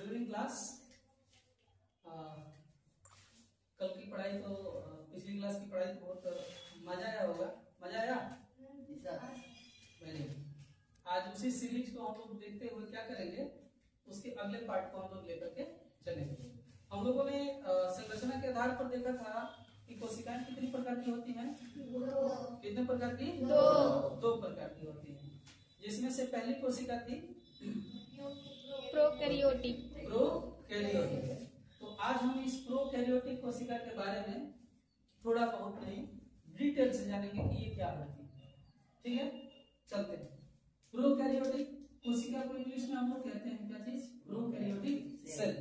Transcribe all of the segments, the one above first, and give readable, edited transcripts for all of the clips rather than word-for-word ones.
During class कल की पढ़ाई तो पिछली क्लास की पढ़ाई तो बहुत मजा आया होगा। मजा आया? वेरी। आज उसी सीरीज को हम लोग देखते हुए क्या करेंगे, उसके अगले पार्ट को हम लोग लेकर के चलेंगे। हम लोगों ने संरचना के आधार पर देखा था कि कोशिकाएं कितनी प्रकार की होती हैं? कितने प्रकार की? दो प्रकार की होती हैं, जिसमें से पहली कोशिका थी प्रोकैरियोटिक। प्रोकैरियोटिक। तो आज हम इस प्रोकैरियोटिक कोशिका के बारे में थोड़ा बहुत नहीं डिटेल से जानेंगे कि ये क्या होती है। ठीक है, चलते हैं। प्रोकैरियोटिक कोशिका को इंग्लिश में हम लोग कहते हैं क्या चीज? Prokaryotic cell.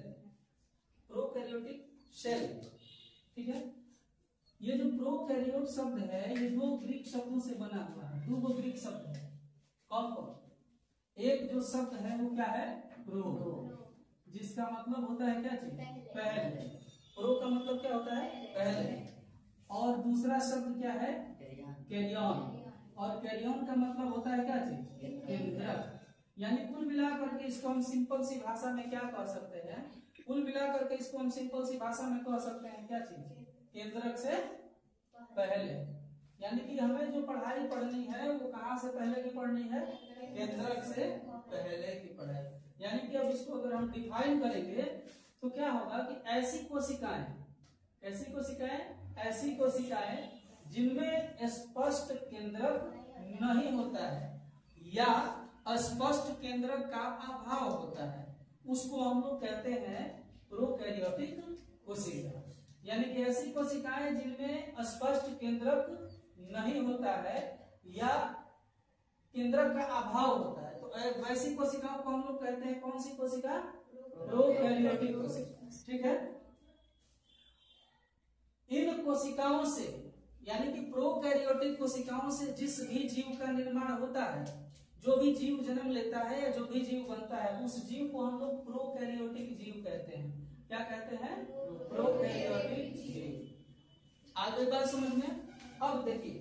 प्रोकैरियोटिक सेल, ठीक है। ये जो प्रोकैरियोट शब्द है ये दो ग्रीक शब्दों से बना हुआ है। दो ग्रीक शब्द है। कौन कौन? एक जो शब्द है वो क्या है? प्रो, जिसका मतलब होता है क्या चीज? पहले। प्रो का मतलब क्या होता है? पहले। और दूसरा शब्द क्या है? कैरियन। और कैरियन का मतलब होता है क्या चीज? केंद्रक। यानी कुल मिलाकर के इसको हम सिंपल सी भाषा में क्या कह सकते हैं? कुल मिलाकर के इसको हम सिंपल सी भाषा में कह सकते हैं क्या चीज? केंद्रक से पहले। यानी कि हमें जो पढ़ाई पढ़नी है वो कहाँ से पहले की पढ़नी है? केंद्रक से पहले की पढ़ाई। यानी कि अब इसको अगर हम डिफाइन करेंगे तो क्या होगा कि ऐसी कोशिकाएं, ऐसी कोशिकाएं, ऐसी कोशिकाएं जिनमें स्पष्ट केंद्रक नहीं होता है या अस्पष्ट केंद्रक का अभाव होता है, उसको हम लोग कहते हैं प्रोकैरियोटिक कोशिका। यानी कि ऐसी कोशिकाएं जिनमें स्पष्ट केंद्रक नहीं होता है या केंद्रक का अभाव होता है, तो वैसी कोशिकाओं को हम लोग कहते हैं कौन सी कोशिका? प्रोकैरियोटिक कोशिका। ठीक है। इन कोशिकाओं से यानी कि प्रोकैरियोटिक कोशिकाओं से जिस भी जीव का निर्माण होता है, जो भी जीव जन्म लेता है या जो भी जीव बनता है, उस जीव को हम लोग प्रोकैरियोटिक जीव कहते हैं। क्या कहते हैं? प्रोकैरियोटिक जीव। आगे बात समझ में? अब देखिए,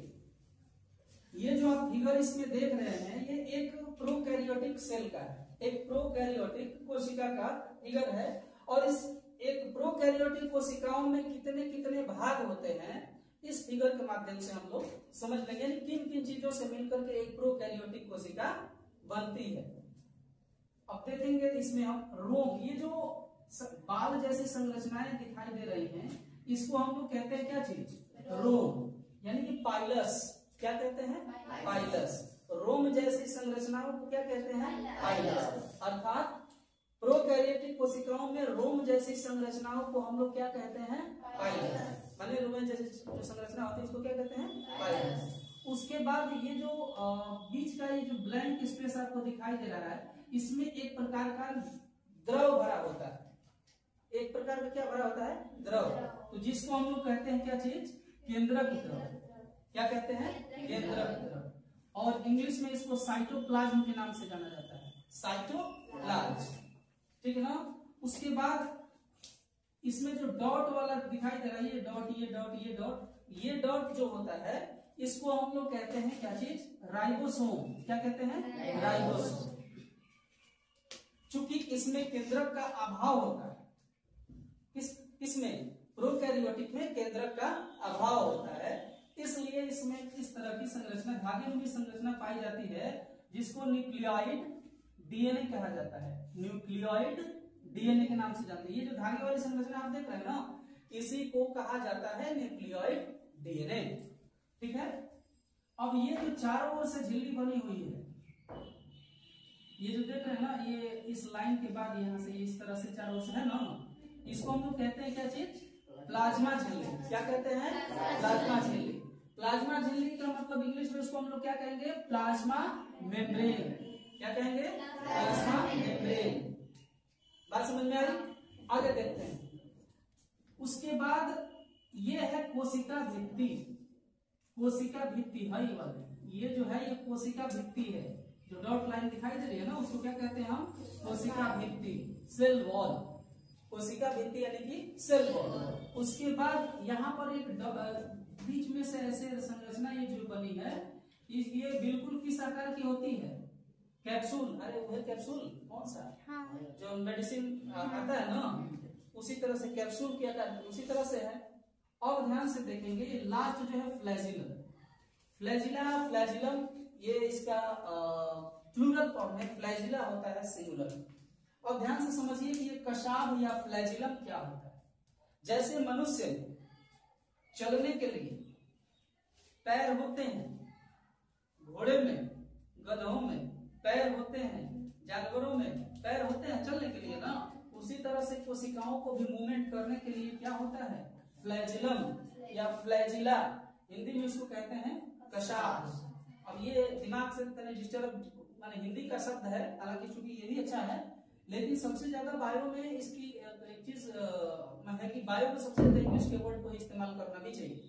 ये जो आप फिगर इसमें देख रहे हैं ये एक प्रोकैरियोटिक सेल का है, एक प्रोकैरियोटिक कोशिका का फिगर है। और इस एक प्रोकैरियोटिक कोशिकाओं में कितने कितने भाग होते हैं इस फिगर के माध्यम से हम लोग समझ लेंगे, किन किन चीजों से मिलकर के एक प्रोकैरियोटिक कोशिका बनती है। अब देखेंगे इसमें हम रोम, ये जो बाल जैसी संरचनाएं दिखाई दे रही हैं, इसको हम लोग कहते हैं क्या चीज? रोम। यानी कि पाइलस। क्या कहते हैं? पाइलस। रोम जैसी संरचनाओं को क्या कहते हैं? पाइलस। अर्थात प्रोकैरियोटिक कोशिकाओं में रोम जैसी संरचनाओं को हम लोग क्या कहते हैं? पाइलस। माने रोम जैसी जो संरचना होती है उसको क्या कहते हैं? पाइलस। उसके बाद ये जो बीच का ये जो ब्लैंक स्पेस आपको दिखाई दे रहा है, इसमें एक प्रकार का द्रव भरा होता है। एक प्रकार का क्या भरा होता है? द्रव। तो जिसको हम लोग कहते हैं क्या चीज? केंद्रक द्रव। क्या कहते हैं? केंद्रक द्रव। और इंग्लिश में इसको साइटोप्लाज्म के नाम से जाना जाता है। साइटोप्लाज्म, ठीक है ना। उसके बाद इसमें जो डॉट वाला दिखाई दे रहा है, ये डॉट, ये डॉट, ये डॉट, ये डॉट जो होता है इसको हम लोग कहते हैं क्या चीज? राइबोसोम। क्या कहते हैं? राइबोसोम। चूंकि इसमें केंद्रक का अभाव होता है, इसमें प्रोकैरियोटिक में केंद्रक का अभाव होता है, इसलिए इसमें इस तरह की संरचना, धागे में भी संरचना पाई जाती है जिसको न्यूक्लियोइड डीएनए कहा जाता है। न्यूक्लियोइड डीएनए के नाम से जानते हैं। ये जो धागे वाली संरचना आप देख रहे हैं ना, इसी को कहा जाता है न्यूक्लियोइड डीएनए। ठीक है। अब ये जो चारों ओर से झिल्ली बनी हुई है, ये जो देख रहे हैं ना, ये इस लाइन के बाद यहां से इस तरह से चारों ओर से है ना, इसको हम लोग कहते हैं क्या चीज? प्लाज्मा झिल्ली। क्या कहते हैं? प्लाज्मा झिल्ली। प्लाज्मा झिल्ली का मतलब इंग्लिश में उसको हम लोग क्या कहेंगे? Plasma membrane. क्या कहेंगे? Plasma membrane. बात समझ में आ रही? आगे देखते हैं। उसके बाद ये है कोशिका भित्ति। कोशिका भित्ति है ये वाले, ये जो है ये कोशिका भित्ति है। जो डॉट लाइन दिखाई दे रही है ना, उसको क्या कहते हैं हम? कोशिका भित्ति, सेल वॉल। कोशिका भित्ति यानी कि सेल वॉल। उसके बाद यहाँ पर एक बीच में से ऐसे संरचना ये जो बनी है, ये बिल्कुल किस आकार की होती है? कैप्सूल, अरे वो कैप्सूल कौन सा जो मेडिसिन आता है ना, उसी तरह से कैप्सूल की आकार उसी तरह से है। और ध्यान से देखेंगे लास्ट जो है फ्लैजिलम, फ्लैजिला फ्लैजिलम ये इसका प्लूरल फॉर्म है, फ्लैजिला होता है सिंगुलर। और ध्यान से समझिए कि ये कशाभ या फ्लैजिलम क्या होता है। जैसे मनुष्य चलने के लिए पैर होते हैं, घोड़े में गधों में पैर होते हैं, जानवरों में पैर होते हैं चलने के लिए ना, उसी तरह से कोशिकाओं को भी मूवमेंट करने के लिए क्या होता है, फ्लैजिलम या फ्लैजिला, हिंदी में इसको कहते हैं कशाभ। अब ये दिमाग से डिस्टर्ब माने हिंदी का शब्द है, हालांकि चूंकि ये भी अच्छा है, लेकिन सबसे ज्यादा बायो में इसकी एक चीज है कि बायो में सबसे ज्यादा इंग्लिश के वर्ड को इस्तेमाल करना भी चाहिए,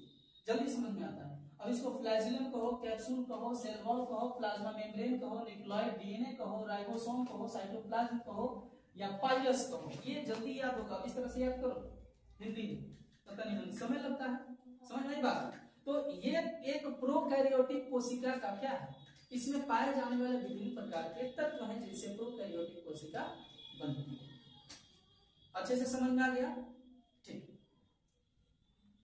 जल्दी समझ में आता है। अब इसको फ्लैजिलम कहो, कैप्सूल कहो, सेल वॉल कहो, प्लाज्मा मेम्ब्रेन कहो, न्यूक्लियोइड डीएनए कहो, राइबोसोम कहो, साइटोप्लाज्म कहो या पाइलस कहो, ये जल्दी याद होगा। इस तरह से याद करो हिंदी में, पता नहीं समय लगता है, समझ नहीं बात। तो ये एक प्रोकैरियोटिक कोशिका का क्या है, इसमें पाए जाने वाले विभिन्न प्रकार के तत्व हैं जिनसे प्रोकैरियोटिक कोशिका बनती है। अच्छे से समझ में आ गया।